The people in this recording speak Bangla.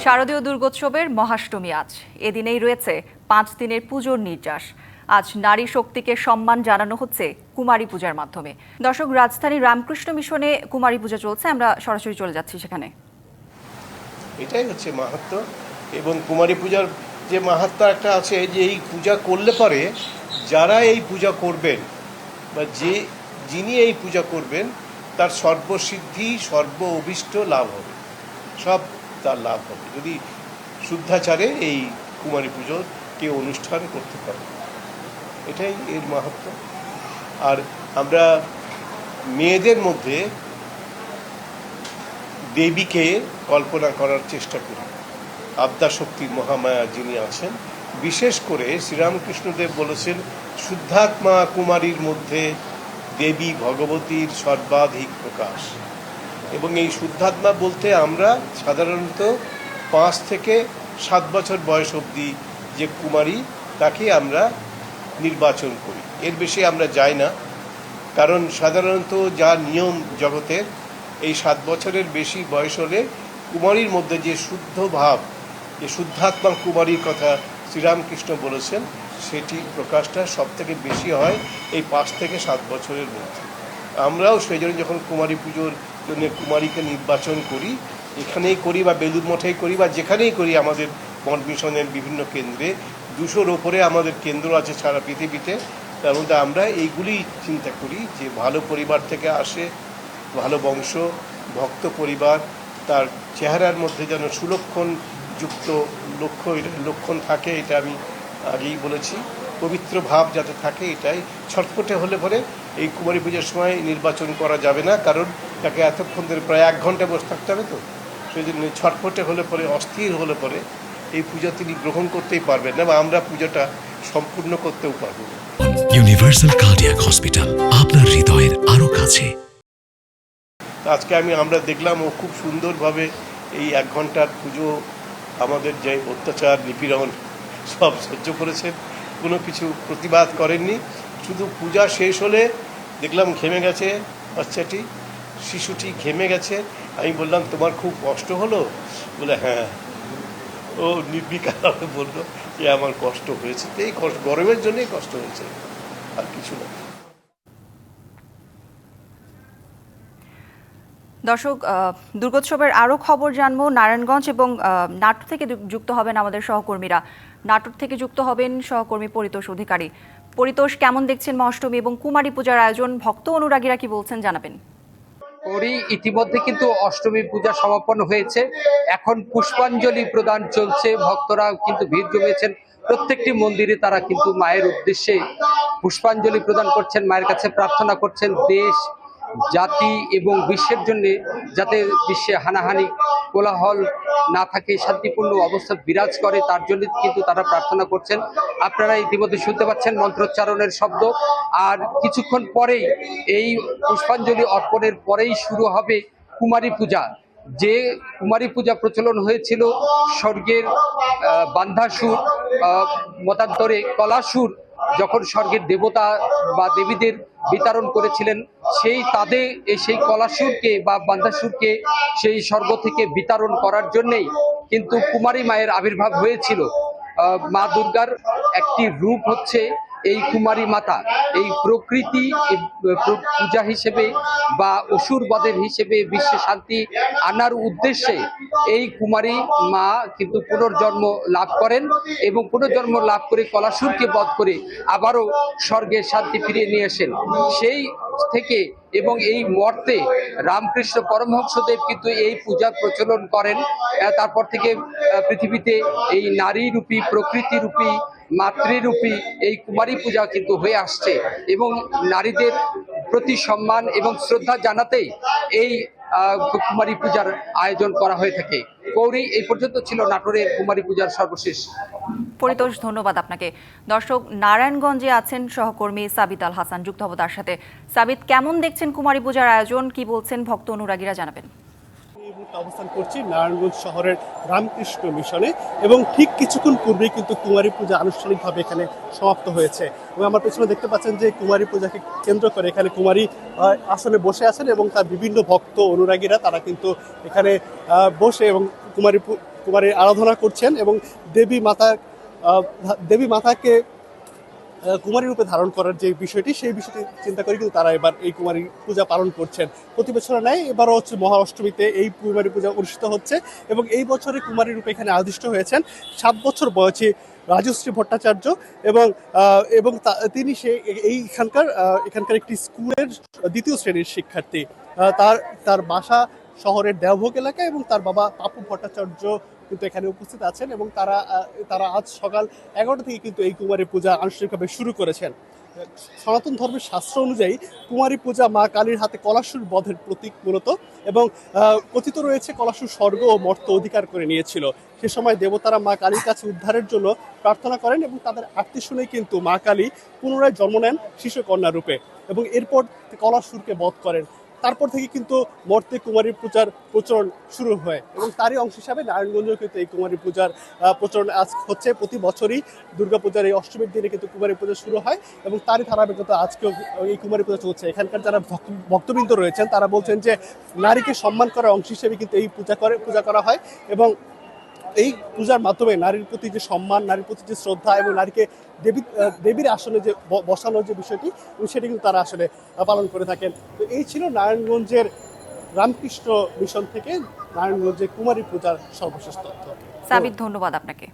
শারদীয় দুর্গোৎসবের মহাষ্টমী আজ। এদিনেই রয়েছে 5 দিনের পুজোর নির্যাস। আজ নারী শক্তিকে সম্মান জানানো হচ্ছে কুমারী পূজার মাধ্যমে। দর্শক, রাজধানী রামকৃষ্ণ মিশনে কুমারী পূজা চলছে, আমরা সরাসরি চলে যাচ্ছি সেখানে। এটাই হচ্ছে মাহাত্ম্য। এবং কুমারী পূজার যে মাহাত্ম্য একটা আছে, যে এই পূজা করলে পরে যারা এই পূজা করবেন বা যিনি এই পূজা করবেন তার সর্বসিদ্ধি সর্ব অভীষ্ট লাভ হবে, সব তার লাভ হবে যদি শুদ্ধাচারে এই কুমারী পুজোর কেউ অনুষ্ঠান করতে পারে। এটাই এর মাহাত্ম্য। আর আমরা মেয়েদের মধ্যে দেবীকে কল্পনা করার চেষ্টা করি। আদ্যাশক্তির মহামায়া যিনি আছেন, বিশেষ করে শ্রীরামকৃষ্ণদেব বলেছেন শুদ্ধাত্মা কুমারীর মধ্যে দেবী ভগবতীর সর্বাধিক প্রকাশ। এবং এই শুদ্ধাত্মা বলতে আমরা সাধারণত 5 থেকে 7 বছর বয়স অবধি যে কুমারী তাকে আমরা নির্বাচন করি, এর বেশি আমরা যাই না। কারণ সাধারণত যা নিয়ম জগতের, এই 7 বছরের বেশি বয়স হলে কুমারীর মধ্যে যে শুদ্ধ ভাব, যে শুদ্ধাত্মা কুমারীর কথা শ্রীরামকৃষ্ণ বলেছেন, সেটি প্রকাশটা সব থেকে বেশি হয় এই 5 থেকে 7 বছরের মধ্যে। আমরাও সেই জন্য যখন কুমারী পুজোর জন্য কুমারীকে নির্বাচন করি, এখানেই করি বা বেলুড় মঠেই করি বা যেখানেই করি, আমাদের মঠ মিশনের বিভিন্ন কেন্দ্রে 200-র ওপরে আমাদের কেন্দ্র আছে সারা পৃথিবীতে। তার মধ্যে আমরা এইগুলি চিন্তা করি যে ভালো পরিবার থেকে আসে, ভালো বংশ, ভক্ত পরিবার, তার চেহারার মধ্যে যেন সুলক্ষণ যুক্ত লক্ষণ থাকে, এটা আমি আগেই বলেছি। পবিত্র ভাব যাতে থাকে, এটাই। ছটফটে হলে পরে এই কুমারী পুজোর সময় নির্বাচন করা যাবে না, কারণ তাকে এতক্ষণ ধরে প্রায় 1 ঘন্টা বসে থাকতে হবে। তো সেই জন্য ছটফটে হলে পরে, অস্থির হলে পরে এই পূজা তিনি গ্রহণ করতেই পারবেন না, বা আমরা পুজোটা সম্পূর্ণ করতেও পারবো না। ইউনিভার্সাল কার্ডিয়াক হসপিটাল, আপনার হৃদয়ের আরো কাছে। আজকে আমরা দেখলাম ও খুব সুন্দরভাবে এই 1 ঘন্টার পুজো আমাদের যে অত্যাচার নিপীড়ন সব সহ্য করেছেন, কোনো কিছু প্রতিবাদ করেননি। শুধু পূজা শেষ হলে দেখলাম ঘেমে গেছে বাচ্চাটি, শিশুটি ঘেমে গেছে। আমি বললাম, তোমার খুব কষ্ট হলো? বলে হ্যাঁ। ও নির্বিকারভাবে বললো যে আমার কষ্ট হয়েছে। এই গরমের জন্যই কষ্ট হয়েছে, আর কিছু না। দর্শক, দুর্গোৎসবের আরও খবর জানবো। নারায়ণগঞ্জ এবং নাটোর থেকে যুক্ত হবেন আমাদের সহকর্মীরা। নাটোর থেকে যুক্ত হবেন সহকর্মী পরিতোষ অধিকারী। পরিতোষ, কেমন দেখছেন মহাষ্টমী এবং কুমারী পূজার আয়োজন? ভক্ত অনুরাগীরা কি বলছেন জানাবেন। ইতিমধ্যে কিন্তু অষ্টমী পূজা সমাপন হয়েছে, এখন পুষ্পাঞ্জলি প্রদান চলছে। ভক্তরা কিন্তু ভিড় জমিয়েছেন প্রত্যেকটি মন্দিরে, তারা কিন্তু মায়ের উদ্দেশ্যে পুষ্পাঞ্জলি প্রদান করছেন, মায়ের কাছে প্রার্থনা করছেন দেশ, জাতি এবং বিশ্বের জন্য যাতে বিশ্বে হানাহানি কোলাহল না থাকে, শান্তিপূর্ণ অবস্থা বিরাজ করে, তার জন্য কিন্তু তারা প্রার্থনা করছেন। আপনারা ইতিমধ্যে শুনতে পাচ্ছেন মন্ত্রোচ্চারণের শব্দ। আর কিছুক্ষণ পরেই, এই পুষ্পাঞ্জলি অর্পণের পরেই শুরু হবে কুমারী পূজা। যে কুমারী পূজা প্রচলন হয়েছিল স্বর্গের বান্ধাসুর, মতান্তরে কলাসুর, যখন স্বর্গের দেবতা বা দেবীদের বিতরণ করেছিলেন, সেই কলাসুরকে বা বান্ধাসুরকে সেই স্বর্গ থেকে বিতরণ করার জন্যেই কিন্তু কুমারী মায়ের আবির্ভাব হয়েছিল। মা দুর্গার একটি রূপ হচ্ছে এই কুমারী মাতা। এই প্রকৃতি পূজা হিসেবে বা অসুর বধের হিসেবে বিশ্বে শান্তি আনার উদ্দেশ্যে এই কুমারী মা কিন্তু পুনর্জন্ম লাভ করেন, এবং পুনর্জন্ম লাভ করে কলাসুরকে বধ করে আবারও স্বর্গের শান্তি ফিরিয়ে নিয়ে আসেন। সেই থেকে এবং এই মর্তে রামকৃষ্ণ পরমহংসদেব কিন্তু এই পূজা প্রচলন করেন। তারপর থেকে পৃথিবীতে এই নারীরূপী, প্রকৃতিরূপী, মাতৃরূপী এই কুমারী পূজা কিন্তু হয়ে আসছে, এবং নারীদের প্রতি সম্মান এবং শ্রদ্ধা জানাতেই এই কুমারী পূজার আয়োজন করা হয়ে থাকে। গৌরী, এই পর্যন্ত ছিল নাটোরের কুমারী পূজার সর্বশেষ। পরিতোষ, ধন্যবাদ আপনাকে। দর্শক, নারায়ণগঞ্জে আছেন সহকর্মী সাবিত আল হাসান, যুক্ত হব তার সাথে। সাবিত, কেমন দেখছেন কুমারী পূজার আয়োজন? কি বলছেন ভক্ত অনুরাগীরা, জানাবেন। অবস্থান করছি নারায়ণগঞ্জ শহরের রামকৃষ্ণ মিশনে, এবং ঠিক কিছুক্ষণ পূর্বেই কিন্তু কুমারী পূজা আনুষ্ঠানিকভাবে এখানে সমাপ্ত হয়েছে। এবং আমার পেছনে দেখতে পাচ্ছেন যে কুমারী পূজাকে কেন্দ্র করে এখানে কুমারী আসলে বসে আছেন, এবং তার বিভিন্ন ভক্ত অনুরাগীরা তারা কিন্তু এখানে বসে এবং কুমারী কুমারীর আরাধনা করছেন এবং দেবী মাতাকে কুমারী রূপে ধারণ করার যে বিষয়টি সেই বিষয়টি চিন্তা করে কিন্তু তারা এবার এই কুমারী পূজা পালন করছেন। প্রতি বছর নাই, এবারও হচ্ছে মহা অষ্টমীতে এই কুমারী পূজা অনুষ্ঠিত হচ্ছে এবং এই বছরে কুমারী রূপে এখানে আদিষ্ট হয়েছেন 7 বছর বয়সী রাজশ্রী ভট্টাচার্য এবং তিনি এখানকার একটি স্কুলের 2য় শ্রেণীর শিক্ষার্থী। তার বাসা শহরের দেওভোগ এলাকায় এবং তার বাবা পাপু ভট্টাচার্য কিন্তু এখানে উপস্থিত আছেন এবং তারা আজ সকাল 11টা থেকে কিন্তু এই কুমারী পূজা আনুষ্ঠানিকভাবে শুরু করেছেন। সনাতন ধর্মের শাস্ত্র অনুযায়ী কুমারী পূজা মা কালীর হাতে কলাসুর বধের প্রতীক মূলত এবং কথিত রয়েছে কলাসুর স্বর্গ ও মর্ত্য অধিকার করে নিয়েছিল। সে সময় দেবতারা মা কালীর কাছে উদ্ধারের জন্য প্রার্থনা করেন এবং তাদের আরতি শুনে কিন্তু মা কালী পুনরায় জন্ম নেন শিশু কন্যা রূপে এবং এরপর কলাসুরকে বধ করেন। তারপর থেকে কিন্তু মর্তে কুমারী পূজার প্রচলন শুরু হয় এবং তারই অংশ হিসাবে নারায়ণগঞ্জেও কিন্তু এই কুমারী পূজার প্রচলন আজ হচ্ছে। প্রতি বছরই দুর্গাপূজার এই অষ্টমীর দিনে কিন্তু কুমারী পূজা শুরু হয় এবং তারই ধারাবাহিকতা আজকেও এই কুমারী পূজা চলছে। এখানকার যারা ভক্তবৃন্দ রয়েছেন তারা বলছেন যে নারীকে সম্মান করার অংশ হিসেবে কিন্তু এই পূজা করা হয় এবং এই পূজার মাধ্যমে নারীর প্রতি যে সম্মান, নারীর প্রতি যে শ্রদ্ধা এবং নারীকে দেবীর আসনে যে বসানোর যে বিষয়টি সেটি কিন্তু তারা আসলে পালন করে থাকেন। তো এই ছিল নারায়ণগঞ্জের রামকৃষ্ণ মিশন থেকে নারায়ণগঞ্জের কুমারী পূজার সর্বশেষ তথ্য। সাবিত, ধন্যবাদ আপনাকে।